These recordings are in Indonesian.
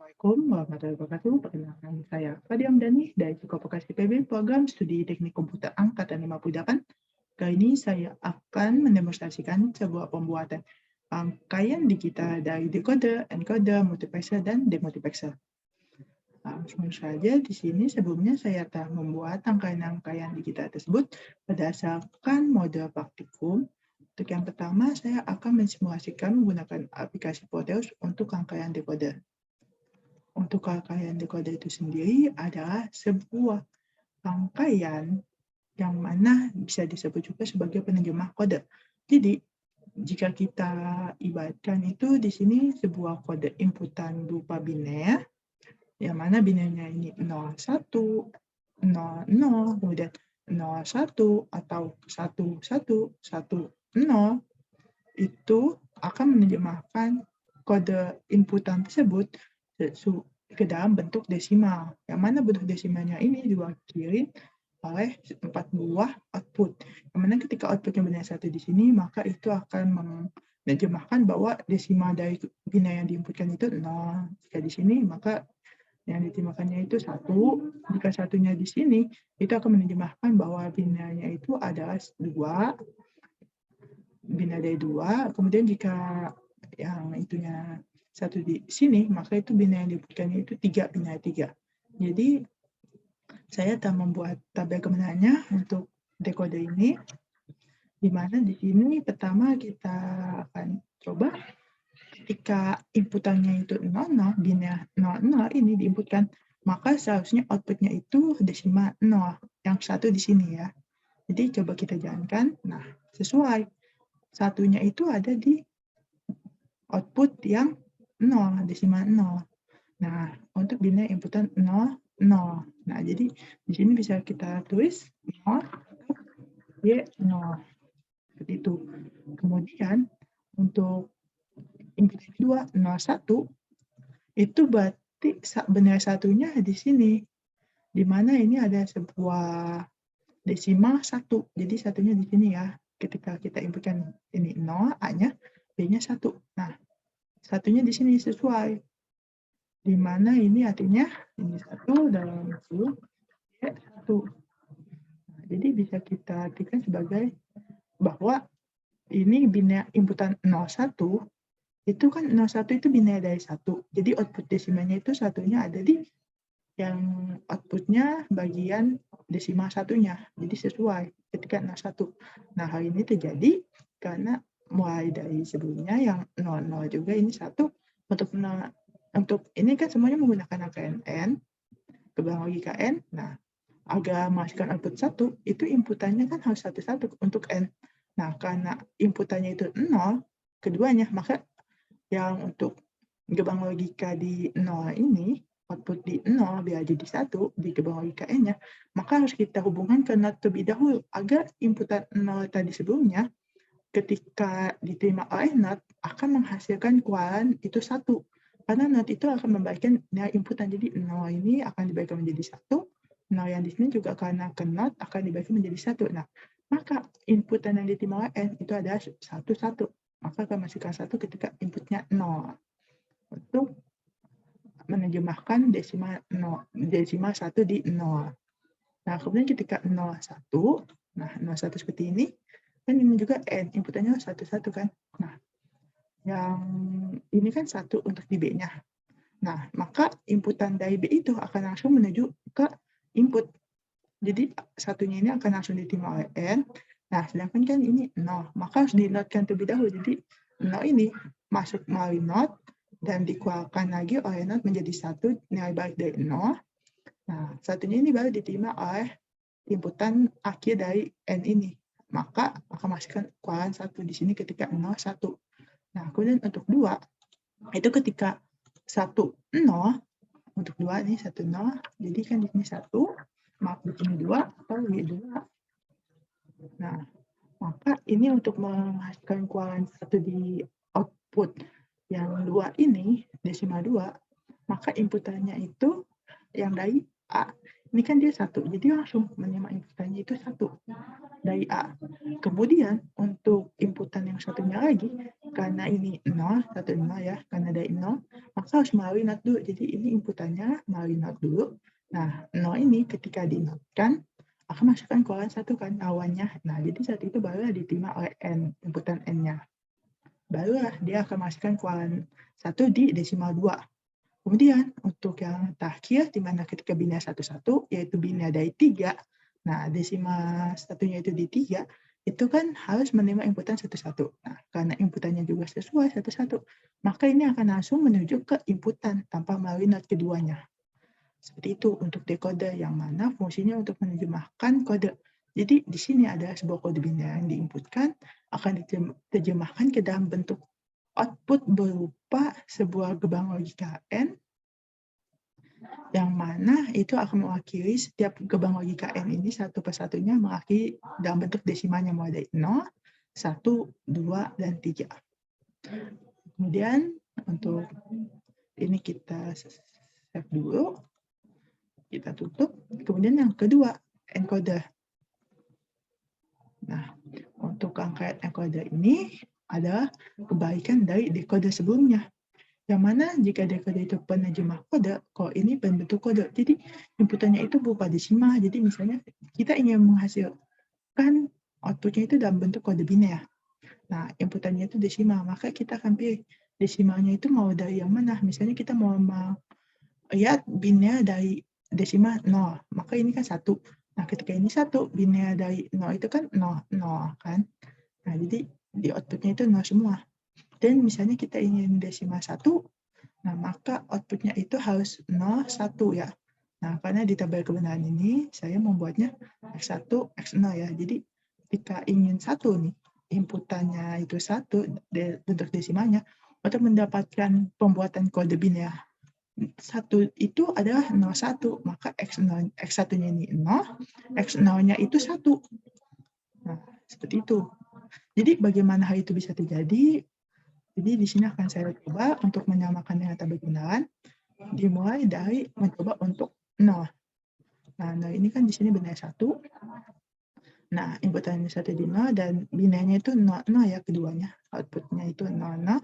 Assalamualaikum warahmatullahi wabarakatuh. Perkenalkan saya Fadi Amdani dari Vokasi PB Program Studi Teknik Komputer Angkatan 58. Kali ini saya akan mendemonstrasikan sebuah pembuatan rangkaian digital dari decoder, encoder, multiplexer, dan demultiplexer. Langsung saja di sini sebelumnya saya telah membuat rangkaian-rangkaian digital tersebut berdasarkan model praktikum. Untuk yang pertama, saya akan mensimulasikan menggunakan aplikasi Proteus untuk rangkaian decoder. Untuk rangkaian decoder itu sendiri adalah sebuah rangkaian yang mana bisa disebut juga sebagai penerjemah kode. Jadi, jika kita ibaratkan itu di sini sebuah kode inputan berupa biner, yang mana binernya ini 01, 00, kemudian 01 atau 11, 10, itu akan menerjemahkan kode inputan tersebut ke dalam bentuk desimal, yang mana bentuk desimalnya ini diwakili oleh 4 buah output. Yang mana ketika outputnya biner 1 di sini, maka itu akan menerjemahkan bahwa desimal dari biner yang diinputkan itu 0. Jika di sini, maka yang diterjemahkannya itu 1. Jika satunya di sini, itu akan menerjemahkan bahwa binernya itu adalah 2, biner dari 2. Kemudian jika yang itunya 1 di sini, maka itu biner yang diinputkannya itu 3, biner 3. Jadi, saya telah membuat tabel kebenarannya untuk decoder ini, di mana di sini pertama kita akan coba ketika inputannya itu 00, biner 00 ini diinputkan, maka seharusnya outputnya itu desimal 0, yang 1 di sini ya. Jadi coba kita jalankan, nah sesuai. Satunya itu ada di output yang 0, desimal 0. Nah, untuk biner inputan 0, 0. Nah, jadi di sini bisa kita tulis 0, Y, 0. Seperti itu. Kemudian untuk input kedua 01, itu berarti biner satunya di sini, di mana ini ada sebuah desimal 1. Jadi satunya di sini ya. Ketika kita inputkan ini 0, A-nya, B-nya 1. Nah, satunya di sini sesuai. Di mana ini artinya ini 1 dalam kurung Y 1. Nah, jadi bisa kita artikan sebagai bahwa ini biner inputan 01, itu kan 01 itu biner dari 1. Jadi output desimalnya itu satunya ada di yang outputnya bagian desimal satunya. Jadi sesuai ketika 01. Nah, hal ini terjadi karena mulai dari sebelumnya yang 00 juga ini 1, untuk ini kan semuanya menggunakan angka n, kebang logika n. Nah, agar menghasilkan output 1, itu inputannya kan harus 1 untuk n. Nah, karena inputannya itu 0, keduanya, maka yang untuk gerbang logika di 0 ini, output di 0 biar jadi 1 di gerbang logika n-nya, maka harus kita hubungkan ke NOT terlebih dahulu, agar inputan 0 tadi sebelumnya, ketika diterima oleh NOT, akan menghasilkan keluaran itu 1. Karena NOT itu akan membagikan nilai inputan, jadi 0 ini akan dibagikan menjadi 1, 0 yang di sini juga karena ke NOT akan dibagikan menjadi 1. Nah, maka inputan yang diterima oleh N itu adalah 1, 1. Maka akan menghasilkan 1 ketika inputnya 0. Untuk menerjemahkan desimal 1 di 0. Nah, kemudian ketika 0, 1, nah 0, 1 seperti ini, kan ini juga N, inputannya 1, 1 kan. Nah, yang ini kan 1 untuk di B-nya. Nah, maka inputan dari B itu akan langsung menuju ke input. Jadi satunya ini akan langsung diterima oleh N. Nah, sedangkan kan ini 0, maka harus di-NOT-kan terlebih dahulu. Jadi 0 ini masuk melalui NOT dan dikeluarkan lagi oleh NOT menjadi 1 nilai balik dari 0. Nah, satunya ini baru diterima oleh inputan akhir dari N ini. Maka akan menghasilkan keluaran 1 di sini ketika 0, 1. Nah, kemudian untuk 2, itu ketika 1, 0, untuk 2 nih 1, 0, jadi kan di sini 1, maaf di sini 2 atau Y 2. Nah, maka ini untuk menghasilkan keluaran 1 di output yang 2 ini, desimal 2, maka inputannya itu yang dari A. Ini kan dia 1, jadi langsung menerima inputannya itu 1 dari A. Kemudian untuk inputan yang satunya lagi, karena ini 0, 1, 0 ya, karena dari 0, maka harus melalui NOT dulu. Jadi ini inputannya melalui NOT dulu. Nah, 0 ini ketika di-NOT-kan, akan masukkan keluaran 1 kan awannya. Nah, jadi saat itu barulah diterima oleh N, inputan N-nya. Barulah dia akan masukkan keluaran 1 di desimal 2. Kemudian untuk yang terakhir, di mana ketika binnya 1-1, yaitu binnya dari 3, nah desimal satunya itu di 3, itu kan harus menerima inputan 1-1. Nah, karena inputannya juga sesuai 1-1, maka ini akan langsung menuju ke inputan tanpa melalui NOT keduanya. Seperti itu untuk decoder yang mana fungsinya untuk menerjemahkan kode. Jadi di sini ada sebuah kode biner yang diinputkan akan diterjemahkan ke dalam bentuk output berupa sebuah gerbang logika N yang mana itu akan mewakili setiap gerbang logika N ini satu persatunya mewakili dalam bentuk desimalnya mulai dari 0, 1, 2, dan 3. Kemudian untuk ini kita save dulu, kita tutup. Kemudian yang kedua, encoder. Nah, untuk rangkaian encoder ini adalah kebalikan dari decoder sebelumnya. Yang mana jika decoder itu penerjemah kode, kalau ini bentuk kode. Jadi inputannya itu berupa desimal. Jadi misalnya kita ingin menghasilkan outputnya itu dalam bentuk kode biner. Nah, inputannya itu desimal, maka kita akan pilih desimalnya itu mau dari yang mana. Misalnya kita mau lihat binnya dari desimal 0, maka ini kan 1. Nah, ketika ini 1, binnya dari 0 itu kan 0, 0 kan. Nah, jadi di outputnya itu 0 semua. Dan misalnya kita ingin desimal 1, nah maka outputnya itu harus 0, 1 ya. Nah, karena di tabel kebenaran ini saya membuatnya X1, X0 ya. Jadi ketika ingin 1 nih, inputannya itu 1, bentuk desimalnya, untuk mendapatkan pembuatan kode biner 1 itu adalah 01, maka X1-nya ini 0, X0-nya itu 1. Nah, seperti itu. Jadi bagaimana hal itu bisa terjadi? Jadi di sini akan saya coba untuk menyamakan dengan tabel kebenaran, dimulai dari mencoba untuk 0. Nah, 0 ini kan di sini benar 1. Nah, inputannya 1 di 0 dan binarnya itu 0, 0 ya keduanya. Outputnya itu 0, 0.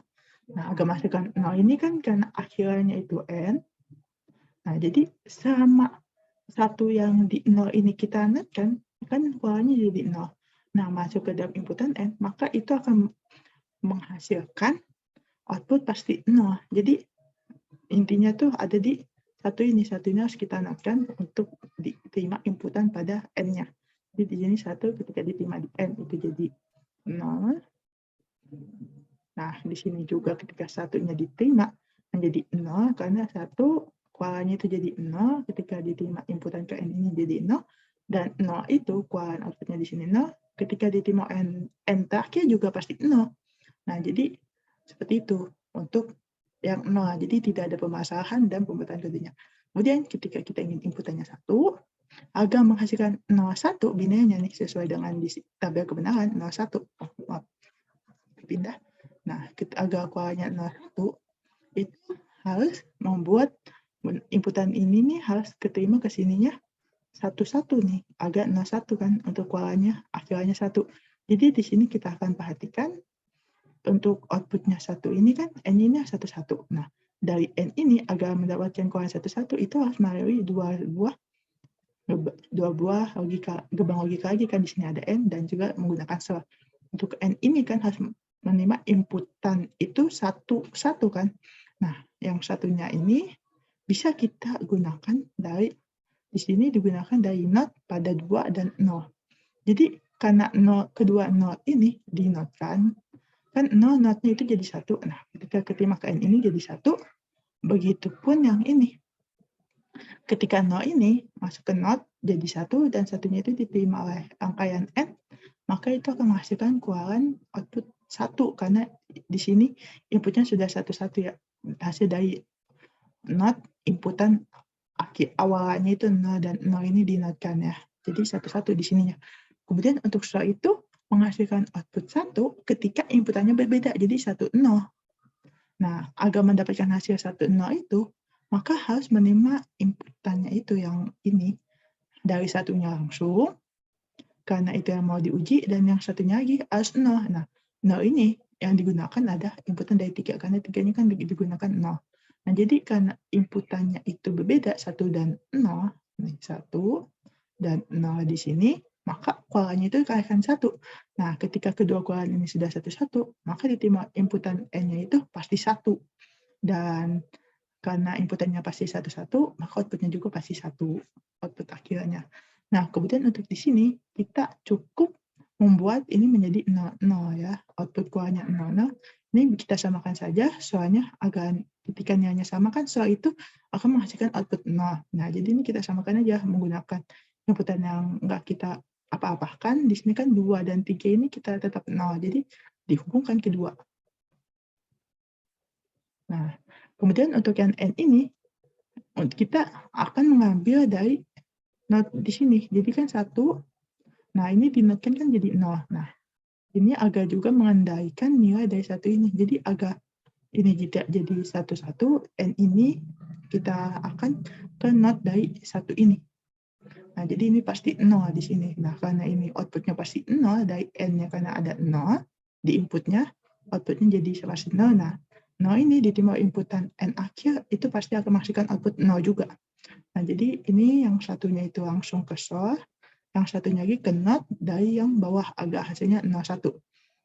Nah, agak masukkan 0 ini kan karena akhirnya itu N. Nah, jadi sama 1 yang di 0 ini kita netkan, kan keluarnya jadi 0. Nah, masuk ke dalam inputan N, maka itu akan menghasilkan output pasti 0. Jadi intinya tuh ada di satu ini harus kita netkan untuk diterima inputan pada N-nya. Jadi di sini 1 ketika diterima di N itu jadi 0. Nah, di sini juga ketika 1-nya diterima menjadi 0 karena 1 kualanya itu jadi 0 ketika diterima inputan ke N ini jadi 0, dan 0 itu kualan outputnya di sini 0, ketika diterima N terakhir juga pasti 0. Nah, jadi seperti itu untuk yang 0. Jadi tidak ada permasalahan dan pembuatan kodenya. Kemudian ketika kita ingin inputannya 1, agar menghasilkan 01 binarnya nih sesuai dengan di tabel kebenaran 01. Oh, maaf. Pindah. Nah, agar kualanya 01 itu harus membuat inputan ini nih harus keterima ke sininya 1-1 nih, agak 01 kan untuk kualanya akhirnya 1. Jadi di sini kita akan perhatikan untuk outputnya 1 ini kan N ini 1-1. Nah, dari N ini agar mendapatkan kualan 1-1 itu harus melalui dua buah gerbang logika lagi kan di sini ada N dan juga menggunakan SOR. Untuk N ini kan harus menerima inputan itu 1-1 kan. Nah, yang satunya ini bisa kita gunakan dari di sini digunakan dari NOT pada 2 dan 0. Jadi karena 0 kedua 0 ini dinotkan, kan 0 NOT-nya itu jadi 1. Nah, ketika keterima ke N ini jadi 1, begitupun yang ini. Ketika 0 ini masuk ke NOT jadi 1 dan satunya itu diterima oleh rangkaian N, maka itu akan menghasilkan kualan output 1 karena di sini inputnya sudah 1-1 ya. Hasil dari NOT inputan awalannya itu 0 dan 0 ini dinotkan ya. Jadi 1-1 di sininya. Kemudian untuk setelah itu menghasilkan output 1 ketika inputannya berbeda, jadi 1-0. Nah, agar mendapatkan hasil 1-0 itu, maka harus menerima inputannya itu yang ini, dari satunya langsung, karena itu yang mau diuji, dan yang satunya lagi harus 0. Nah, 0 ini yang digunakan ada inputan dari 3, karena 3 ini kan digunakan 0. Nah, jadi karena inputannya itu berbeda 1 dan 0, nih 1 dan 0 di sini, maka kualanya itu akan 1. Nah, ketika kedua kualan ini sudah 1, maka diterima inputan N-nya itu pasti 1. Dan karena inputannya pasti 1, maka output-nya juga pasti 1, output akhirnya. Nah, kemudian untuk di sini kita cukup membuat ini menjadi 0, 0 ya, output kualanya 0, 0. Ini kita samakan saja, soalnya agar ketika nilainya sama kan soal itu akan menghasilkan output 0. Nah, jadi ini kita samakan aja menggunakan inputan yang enggak kita apa-apakan, di sini kan 2 dan 3 ini kita tetap 0, jadi dihubungkan kedua. Nah, kemudian untuk yang N ini, kita akan mengambil dari not di sini. Jadi kan 1, nah ini dinotkan kan jadi 0. Nah, ini agak juga mengendalikan nilai dari 1 ini. Jadi agak ini tidak jadi 1, N ini kita akan ke not dari 1 ini. Nah, jadi ini pasti 0 di sini. Nah, karena ini output-nya pasti 0 dari N-nya karena ada 0 di input-nya, output-nya jadi pasti 0. Nah, 0 ini diterima inputan N akhir, itu pasti akan menghasilkan output 0 juga. Nah, jadi ini yang satunya itu langsung ke source, yang satunya lagi ke not dari yang bawah agak hasilnya 0, 1.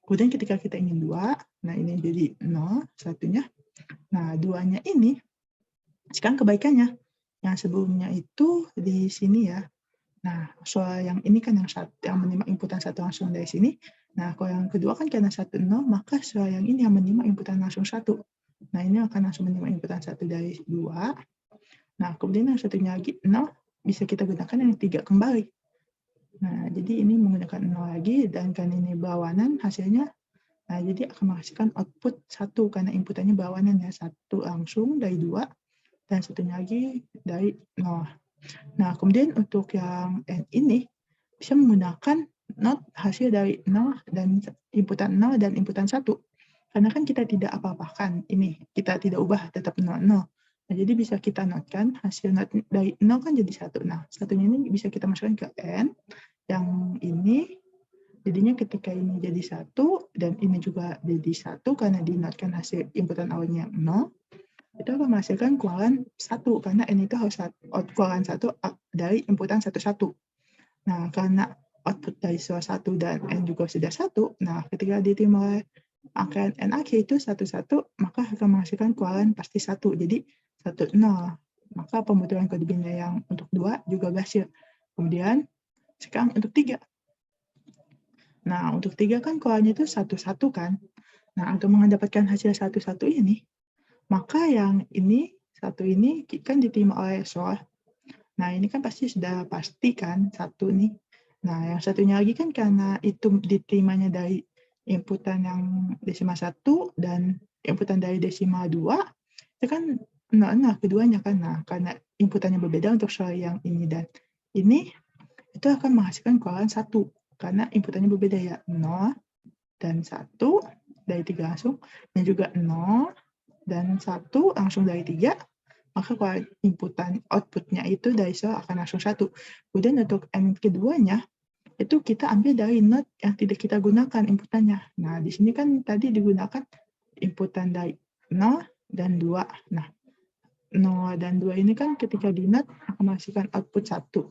Kemudian ketika kita ingin 2, nah ini jadi 0, satunya. Nah, 2-nya ini, sekarang kebaikannya, yang sebelumnya itu di sini ya. Nah, soal yang ini kan yang menerima inputan 1 langsung dari sini. Nah, kalau yang kedua kan karena 1, 0, maka soal yang ini yang menerima inputan langsung 1. Nah, ini akan langsung menerima inputan 1 dari 2. Nah, kemudian yang satunya lagi 0, bisa kita gunakan yang 3 kembali. Nah, jadi ini menggunakan 0 lagi, dan karena ini berlawanan hasilnya, nah jadi akan menghasilkan output 1 karena inputannya berlawanan ya, 1 langsung dari 2, dan satunya lagi dari 0. Nah, kemudian untuk yang N ini, bisa menggunakan not hasil dari 0 dan inputan 0 dan inputan 1. Karena kan kita tidak apa-apakan ini, kita tidak ubah tetap 0, 0. Nah, jadi bisa kita notkan hasil not dari 0 kan jadi 1. Nah, satunya ini bisa kita masukkan ke N, yang ini jadinya ketika ini jadi 1 dan ini juga jadi 1 karena dinotkan hasil inputan awalnya 0, itu akan menghasilkan kualan 1 karena N itu harus kualan 1 dari inputan 1, 1. Nah, karena output dari source 1 dan N juga sudah 1, nah ketika diterima oleh angka N akhir itu 1, 1, maka akan menghasilkan kualan pasti 1. Jadi 1, 0. Maka pembutuhan kode biner yang untuk 2 juga berhasil. Kemudian sekarang untuk 3. Nah, untuk 3 kan kualannya itu 1, 1 kan. Nah, untuk mendapatkan hasil 1, 1 ini, maka yang ini, 1 ini kan diterima oleh source. Nah, ini kan pasti sudah pasti kan 1 nih. Nah, yang satunya lagi kan karena itu diterimanya dari inputan yang desimal 1 dan inputan dari desimal 2, itu kan 0, 0 keduanya kan. Nah, karena inputannya berbeda untuk soal yang ini dan ini, itu akan menghasilkan kualan 1 karena inputannya berbeda ya, 0 dan 1 dari 3 langsung, dan juga 0 dan 1 langsung dari 3, maka kalau inputan output-nya itu dari soal akan langsung 1. Kemudian untuk N keduanya, itu kita ambil dari not yang tidak kita gunakan inputannya. Nah, di sini kan tadi digunakan inputan dari 0 dan 2. Nah, 0 dan 2 ini kan ketika di not akan menghasilkan output 1.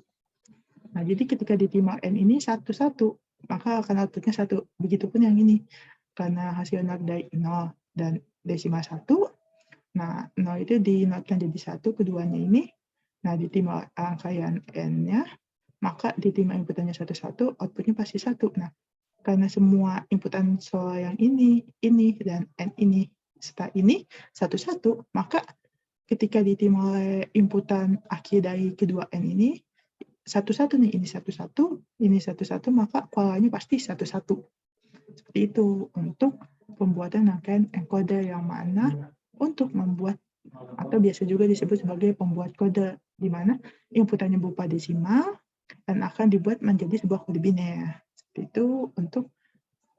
Nah, jadi ketika diterima N ini 1, 1, maka akan output-nya 1. Begitupun yang ini, karena hasil not dari 0 dan desimal 1, nah 0 itu dinotkan jadi 1 keduanya ini, nah diterima rangkaian N-nya, maka diterima inputannya 1, 1, output-nya pasti 1. Nah, karena semua inputan soal yang ini, dan N ini, serta ini 1, 1, maka ketika diterima oleh inputan akhir dari kedua N ini, 1, 1 nih, ini 1, 1, ini 1, 1, maka kualannya pasti 1, 1. Seperti itu untuk pembuatan rangkaian encoder yang mana untuk membuat atau biasa juga disebut sebagai pembuat kode, di mana inputannya berupa desimal dan akan dibuat menjadi sebuah kode biner. Seperti itu untuk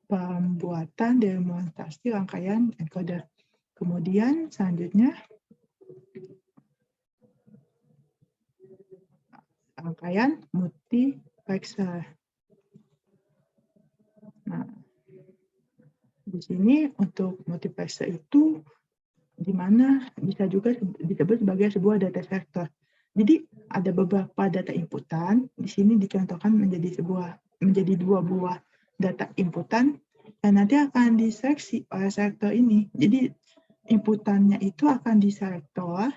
pembuatan demonstrasi rangkaian encoder. Kemudian selanjutnya rangkaian multiplexer. Nah, di sini untuk multiplexer itu di mana bisa juga disebut sebagai sebuah data sektor. Jadi ada beberapa data inputan, di sini dicontohkan menjadi 2 buah data inputan yang nanti akan diseleksi oleh sektor ini. Jadi inputannya itu akan diselektor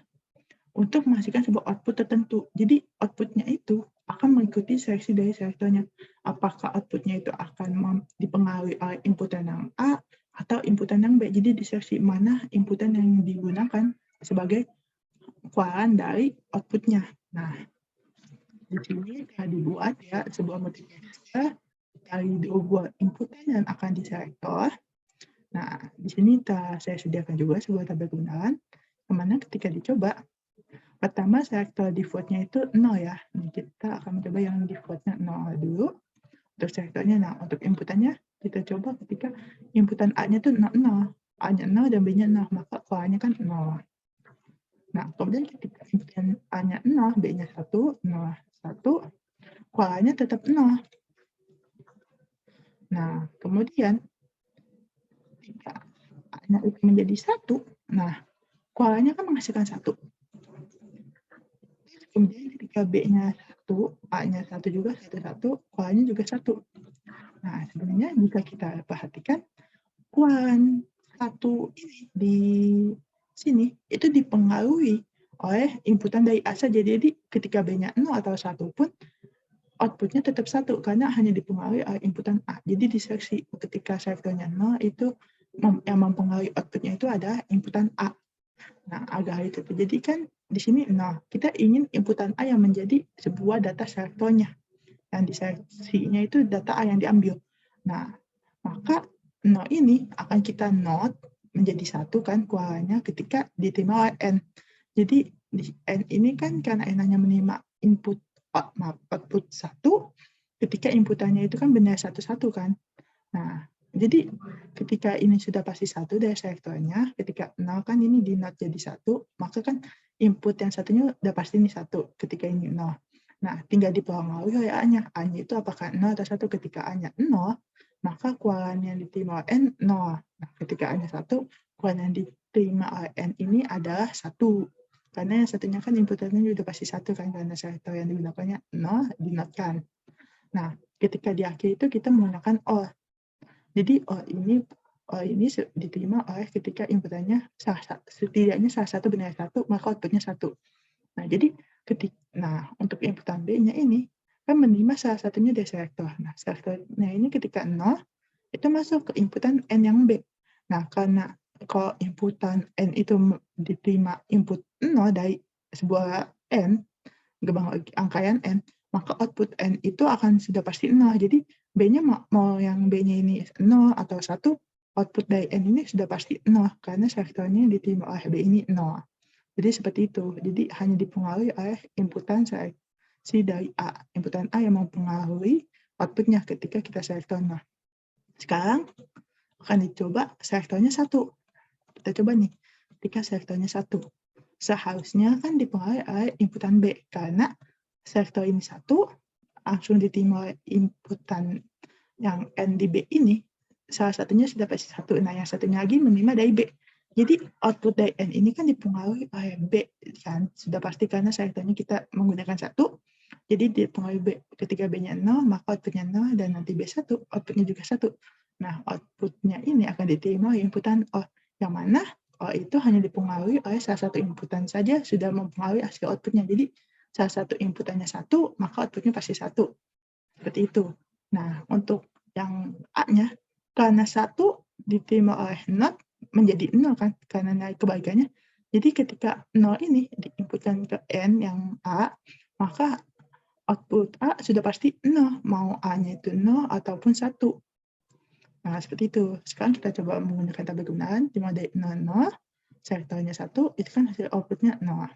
untuk menghasilkan sebuah output tertentu. Jadi outputnya itu akan mengikuti seleksi dari selektornya. Apakah outputnya itu akan dipengaruhi oleh inputan yang A atau inputan yang B. Jadi diseleksi mana inputan yang digunakan sebagai keluaran dari outputnya. Nah, di sini telah dibuat ya sebuah multiplexer dari 2 buah inputan yang akan diselektor. Nah, di sini saya sediakan juga sebuah tabel kebenaran, yang mana ketika dicoba, pertama selektor default-nya itu 0 ya. Nah, kita akan mencoba yang default-nya 0 dulu untuk selektornya. Nah, untuk inputannya kita coba ketika inputan A-nya itu 0, A-nya 0 dan B-nya 0, maka keluarnya kan 0. Nah, kemudian ketika inputan A-nya 0, B-nya 1, 0, 1, keluarnya tetap 0. Nah, kemudian ketika A-nya itu menjadi 1, nah keluarnya kan menghasilkan 1. Kemudian ketika B-nya 1, A-nya 1 juga, 1, 1, keluarnya juga 1. Nah, sebenarnya jika kita perhatikan, keluaran 1 ini di sini, itu dipengaruhi oleh inputan dari A saja. Jadi ketika B-nya 0 atau 1 pun, outputnya tetap 1, karena hanya dipengaruhi oleh inputan A. Jadi diseleksi ketika selektornya 0, itu yang mempengaruhi outputnya itu adalah inputan A. Nah, agar hal itu terjadi kan di sini 0. Kita ingin inputan A yang menjadi sebuah data selektornya. Yang diseleksinya itu data A yang diambil. Nah, maka 0 ini akan kita note menjadi 1 kan keluarannya ketika diterima oleh N. Jadi di N ini kan karena N hanya menerima output 1, ketika inputannya itu kan benar 1, 1 kan. Nah, jadi ketika ini sudah pasti 1 dari selektornya, ketika 0 kan ini di-note jadi 1, maka kan input yang satunya udah pasti nih 1 ketika ini 0. Nah, tinggal dipengaruhi oleh A-nya. A-nya itu apakah 0 atau 1. Ketika A-nya 0, maka keluaran yang diterima oleh N 0. Nah, ketika A-nya 1, keluaran yang diterima oleh N ini adalah 1. Karena yang satunya kan inputannya udah pasti 1 kan, karena selektor yang digunakannya 0 di-note-kan. Nah, ketika di akhir itu kita menggunakan OR. Jadi ini diterima oleh ketika inputannya setidaknya salah satu benar 1, maka outputnya 1. Nah, jadi untuk inputan B-nya ini kan menerima salah satunya dari selektor. Nah, selektornya ini ketika 0, itu masuk ke inputan N yang B. Nah, karena kalau inputan N itu diterima input 0 dari sebuah N, gerbang angkaian N, maka output N itu akan sudah pasti 0. Jadi B-nya mau yang B-nya ini 0 atau 1, output dari N ini sudah pasti 0, karena selektornya diterima oleh B ini 0. Jadi seperti itu. Jadi hanya dipengaruhi oleh inputan seleksi dari A. Inputan A yang mempengaruhi outputnya ketika kita selektor 0. Sekarang akan dicoba selektornya 1. Kita coba nih, ketika selektornya 1. Seharusnya kan dipengaruhi oleh inputan B, karena selektor ini 1, langsung diterima oleh inputan yang N di B ini, salah satunya sudah pasti 1. Nah, yang satunya lagi menerima dari B. Jadi output dari N ini kan dipengaruhi oleh B, kan? Sudah pasti karena selektornya kita menggunakan 1, jadi dipengaruhi B. Ketika B-nya 0, maka outputnya 0, dan nanti B 1, outputnya juga 1. Nah, outputnya ini akan diterima oleh inputan O, yang mana O itu hanya dipengaruhi oleh salah satu inputan saja sudah mempengaruhi hasil outputnya. Jadi salah satu inputannya 1, maka outputnya pasti 1. Seperti itu. Nah, untuk yang A-nya, karena 1 diterima oleh not menjadi 0 kan, karena nilai kebalikannya. Jadi ketika 0 ini diinputkan ke N yang A, maka output A sudah pasti 0, mau A-nya itu 0 ataupun 1. Nah, seperti itu. Sekarang kita coba menggunakan tabel kebenaran, dimulai dari 0, 0, selektornya 1, itu kan hasil outputnya 0.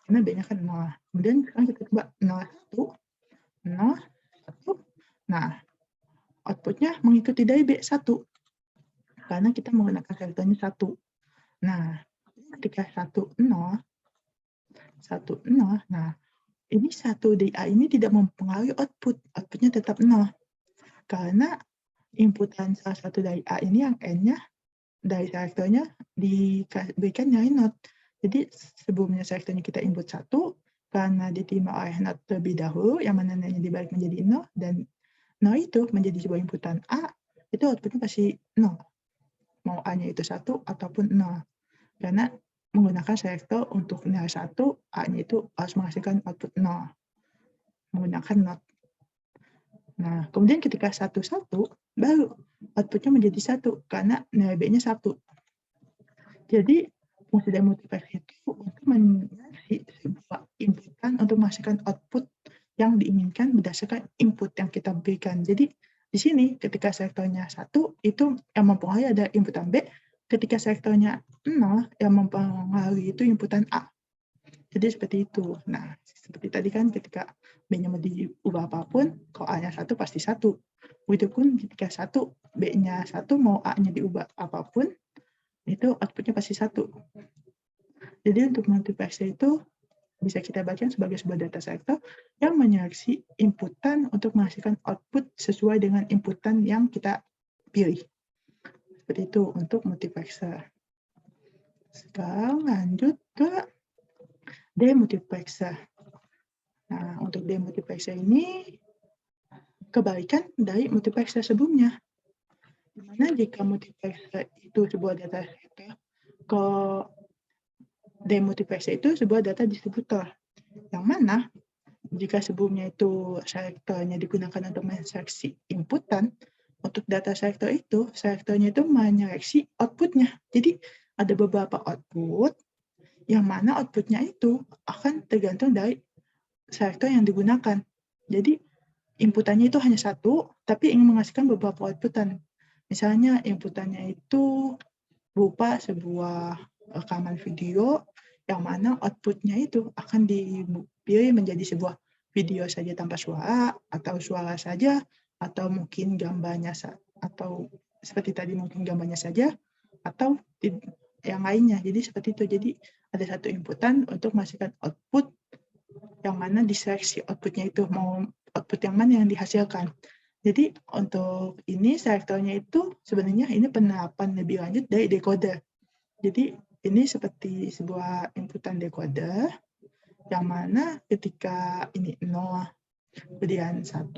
Karena B-nya kan 0. Kemudian sekarang kita coba 0, 1, 0, 1. Nah, outputnya mengikuti dari B, 1. Karena kita menggunakan selektornya 1. Nah, ketika 1, 0, 1, 0, nah, ini 1 dari A ini tidak mempengaruhi output. Outputnya tetap 0. Karena inputan salah satu dari A ini yang N-nya dari selektornya diberikan nilai not. Jadi sebelumnya selektornya kita input 1, karena diterima oleh not terlebih dahulu, yang mana nilainya dibalik menjadi 0, dan 0 itu menjadi sebuah inputan A, itu outputnya pasti 0. Mau A-nya itu 1 ataupun 0. Karena menggunakan selektor untuk nilai 1, A-nya itu harus menghasilkan output 0, menggunakan not. Nah, kemudian ketika 1, 1, baru outputnya menjadi 1, karena nilai B-nya 1. Jadi, fungsi demultiplexer itu untuk menyeleksi sebuah inputan untuk menghasilkan output yang diinginkan berdasarkan input yang kita berikan. Jadi, di sini ketika selektornya 1, itu yang mempengaruhi ada inputan B, ketika selektornya 0, yang mempengaruhi itu inputan A. Jadi seperti itu. Nah, seperti tadi kan ketika B-nya mau diubah apapun, kalau A-nya 1 pasti 1. Begitupun ketika 1, B-nya 1, mau A-nya diubah apapun, itu outputnya pasti 1. Jadi untuk multiplexer itu bisa kita baca sebagai sebuah data selector yang menyeleksi inputan untuk menghasilkan output sesuai dengan inputan yang kita pilih. Seperti itu untuk multiplexer. Sekarang lanjut ke demultiplexer. Nah, untuk demultiplexer ini kebalikan dari multiplexer sebelumnya. Dimana jika multiplexer itu sebuah data selector, ke demultiplexer itu sebuah data distributor. Yang mana jika sebelumnya itu selektornya digunakan untuk menseleksi inputan, untuk data selektor itu, selektornya itu menyeleksi outputnya. Jadi ada beberapa output, yang mana outputnya itu akan tergantung dari selektor yang digunakan. Jadi inputannya itu hanya satu, tapi ingin menghasilkan beberapa outputan. Misalnya inputannya itu berupa sebuah rekaman video, yang mana outputnya itu akan dipilih menjadi sebuah video saja tanpa suara, atau suara saja, atau mungkin gambarnya atau seperti tadi mungkin gambarnya saja, atau yang lainnya. Jadi seperti itu. Jadi ada satu inputan untuk menghasilkan output, yang mana diseleksi outputnya itu mau output yang mana yang dihasilkan. Jadi untuk ini selektornya itu sebenarnya ini penerapan lebih lanjut dari decoder. Jadi ini seperti sebuah inputan decoder, yang mana ketika ini 0, kemudian 1,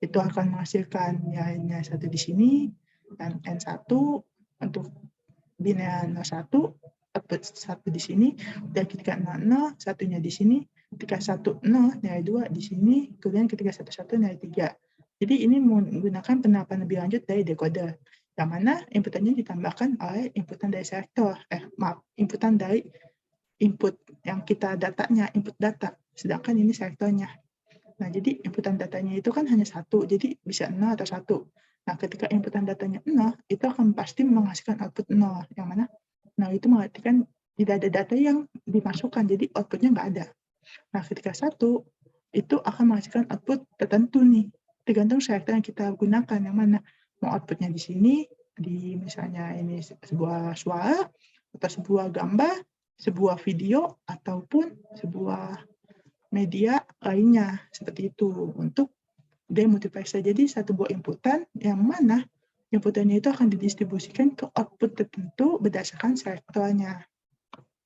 itu akan menghasilkan nilainya 1 di sini, dan N1 untuk binary 01, output 1 di sini, dan ketika 00, satunya di sini, ketika 10, nilai 2 di sini, kemudian ketika 11, nilai 3. Jadi ini menggunakan penerapan lebih lanjut dari decoder, yang mana inputannya ditambahkan oleh inputan dari selektor, inputan dari input yang kita datanya, input data, sedangkan ini selektornya. Nah, jadi inputan datanya itu kan hanya 1, jadi bisa 0 atau 1. Nah, ketika inputan datanya 0, itu akan pasti menghasilkan output 0, yang mana 0 itu mengartikan tidak ada data yang dimasukkan, jadi outputnya nggak ada. Nah, ketika 1, itu akan menghasilkan output tertentu nih, tergantung selektor yang kita gunakan, yang mana mau outputnya di sini, di misalnya ini sebuah suara, atau sebuah gambar, sebuah video, ataupun sebuah media lainnya, seperti itu untuk demultiplexer. Jadi satu buah inputan yang mana inputannya itu akan didistribusikan ke output tertentu berdasarkan selektornya.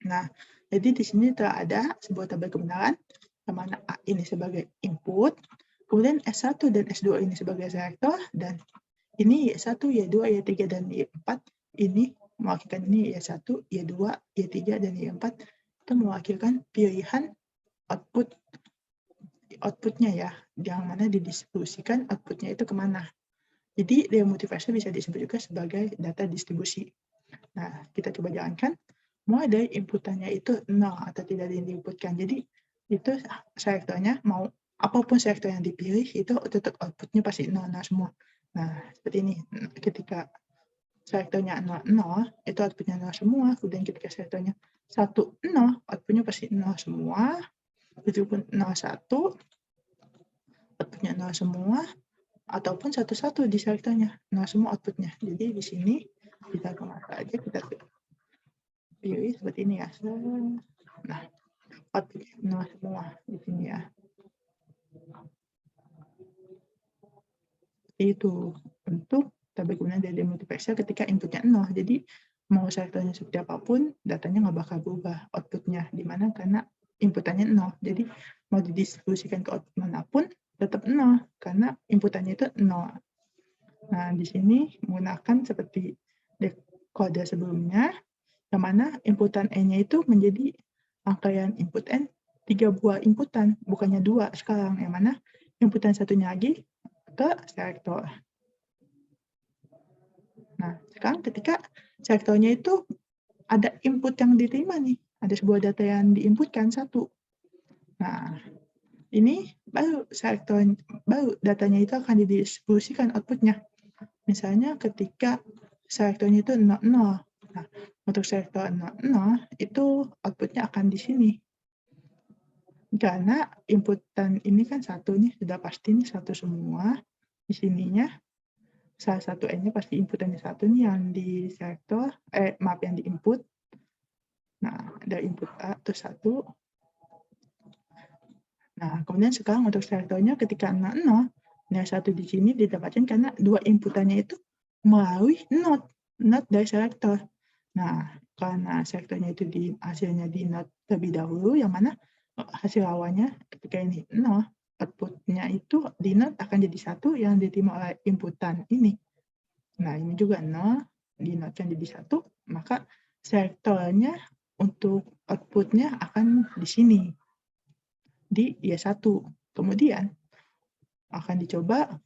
Nah, jadi di sini telah ada sebuah tabel kebenaran, yang mana A ini sebagai input, kemudian S1 dan S2 ini sebagai selektor, dan ini Y1, Y2, Y3, dan Y4 ini mewakilkan ini Y1, Y2, Y3, dan Y4 itu mewakilkan pilihan outputnya ya, yang mana didistribusikan outputnya itu kemana. Jadi demultiplexer bisa disebut juga sebagai data distribusi. Nah, kita coba jalankan. Mulai dari inputannya itu 0 atau tidak diinputkan. Jadi itu selektornya mau apapun selektor yang dipilih itu tetap outputnya pasti 0, 0 semua. Nah, seperti ini. Ketika selektornya 0, 0, itu outputnya 0 semua. Kemudian ketika selektornya 1, 0, outputnya pasti 0 semua. Itu pun 0, 1, outputnya 0 semua, ataupun 1, 1 di selektornya, 0 semua outputnya. Jadi di sini kita kemas aja, kita pilih seperti ini ya. Nah, outputnya 0 semua di sini ya. Itu untuk kita berguna dari demultiplexer ketika inputnya 0. Jadi mau selektornya seperti apapun, datanya nggak bakal berubah outputnya. Di mana karena inputannya 0. Jadi mau didistribusikan ke output manapun, tetap 0. Karena inputannya itu 0. Nah, di sini menggunakan seperti kode sebelumnya, yang mana inputan N-nya itu menjadi rangkaian input N, 3 buah inputan, bukannya 2 sekarang, yang mana inputan satunya lagi ke selektor. Nah, sekarang ketika selektornya itu ada input yang diterima nih, ada sebuah data yang diinputkan satu. Nah, ini baru datanya itu akan didistribusikan outputnya. Misalnya ketika selektornya itu 0, 0. Nah, untuk selektor 0, 0 itu outputnya akan di sini. Karena inputan ini kan satu nih, sudah pasti nih satu semua. Di sininya salah satu N-nya pasti inputannya satu nih yang di selektor, yang di input. Nah, ada input A terus 1. Nah, kemudian sekarang untuk selektornya ketika 0, 0, nilai 1 di sini didapatkan karena dua inputannya itu melalui not dari selektor. Nah, karena selektornya itu hasilnya di not terlebih dahulu, yang mana hasil lawannya ketika ini 0, outputnya itu di not akan jadi 1 yang diterima oleh inputan ini. Nah, ini juga 0, di not kan jadi 1, maka selektornya untuk outputnya akan di sini, di Y1. Kemudian akan dicoba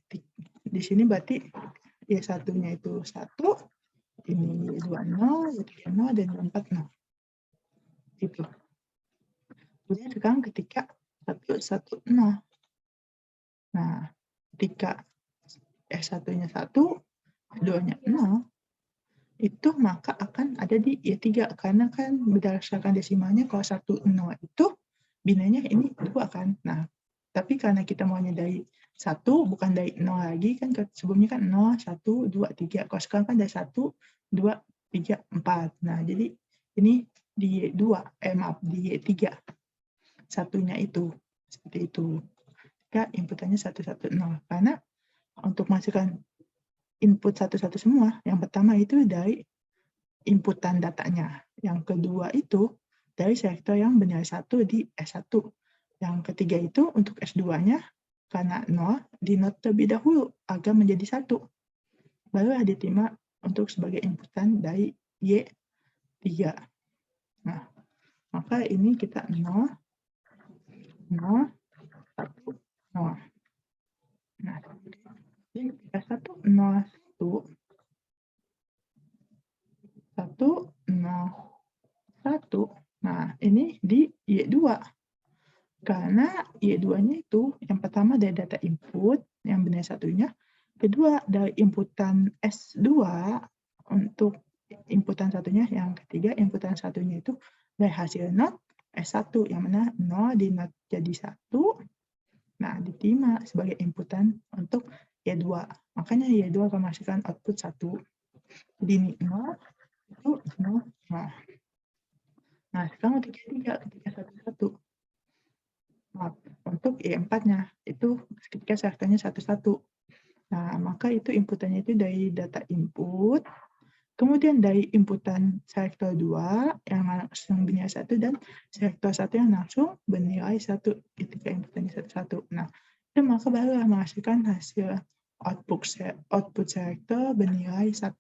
di sini berarti Y1-nya itu 1, ini 2, 0, Y3, 0, dan Y4, 0. Gitu. Kemudian sekarang ketika 1, 1, 0. Nah, ketika S1-nya 1, S2-nya 0, itu maka akan ada di Y3. Karena kan berdasarkan desimalnya kalau 1, 0 itu binarnya ini 2 kan. Nah, tapi karena kita maunya dari 1, bukan dari 0 lagi, kan sebelumnya kan 0, 1, 2, 3. Kalau sekarang kan dari 1, 2, 3, 4. Nah, jadi ini di Y2, di Y3. Satunya itu, seperti itu. Jika inputannya 1, 1, 0. Karena untuk masukkan input 1, 1 semua, yang pertama itu dari inputan datanya. Yang kedua itu dari selektor yang bernilai 1 di S1. Yang ketiga itu untuk S2-nya, karena 0, di not terlebih dahulu agar menjadi 1. Barulah diterima untuk sebagai inputan dari Y3. Nah, maka ini kita 0, 0, 1, 0. Nah, ini ketika 1, 0, 1, 1, 0, 1. Nah, ini di Y2. Karena Y2-nya itu yang pertama dari data input, yang benar satunya. Kedua, dari inputan S2 untuk inputan satunya. Yang ketiga, inputan satunya itu dari hasil not S1, yang mana 0 di not jadi 1. Nah, diterima sebagai inputan untuk Y2. Makanya Y2 akan menghasilkan output 1. Jadi ini 0, itu 0, 0. Nah, sekarang untuk Y3 ketika 1, 1. Maaf, untuk Y4-nya itu ketika selektornya 1, 1. Nah, maka itu inputannya itu dari data input, kemudian dari inputan selektor 2 yang langsung bernilai 1, dan selektor 1 yang langsung bernilai 1 ketika inputannya 1, 1. Nah, itu maka barulah menghasilkan hasil output selektor bernilai 1.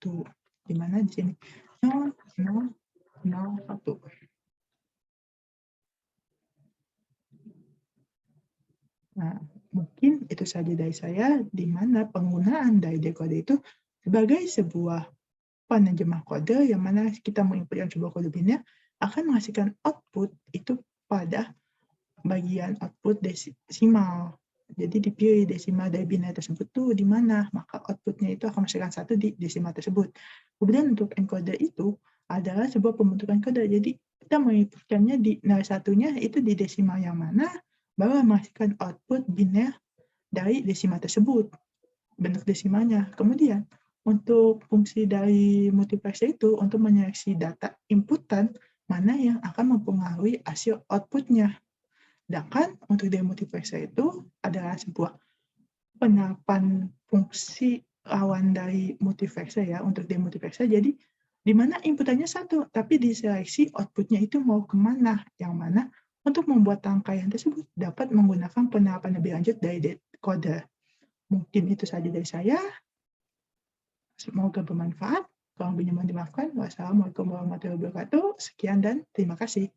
Di mana di sini 0, 0, 0, 1. Nah, mungkin itu saja dari saya, di mana penggunaan dari decoder itu sebagai sebuah penerjemah kode, yang mana kita menginputkan sebuah kode biner akan menghasilkan output itu pada bagian output desimal. Jadi dipilih desimal dari biner tersebut tuh di mana, maka outputnya itu akan menghasilkan 1 di desimal tersebut. Kemudian untuk encoder itu adalah sebuah pembentukan kode. Jadi kita menginputkannya di nilai satunya itu di desimal yang mana, baru menghasilkan output biner dari desimal tersebut, bentuk desimalnya. Kemudian untuk fungsi dari multiplexer itu untuk menyeleksi data inputan mana yang akan mempengaruhi hasil outputnya. Sedangkan untuk demultiplexer itu adalah sebuah penerapan fungsi lawan dari multiplexer ya, untuk demultiplexer. Jadi, di mana inputannya satu, tapi diseleksi outputnya itu mau kemana, yang mana untuk membuat rangkaian tersebut dapat menggunakan penerapan lebih lanjut dari decoder. Mungkin itu saja dari saya, semoga bermanfaat. Kurang lebihnya mohon dimaafkan. Wassalamualaikum warahmatullahi wabarakatuh. Sekian dan terima kasih.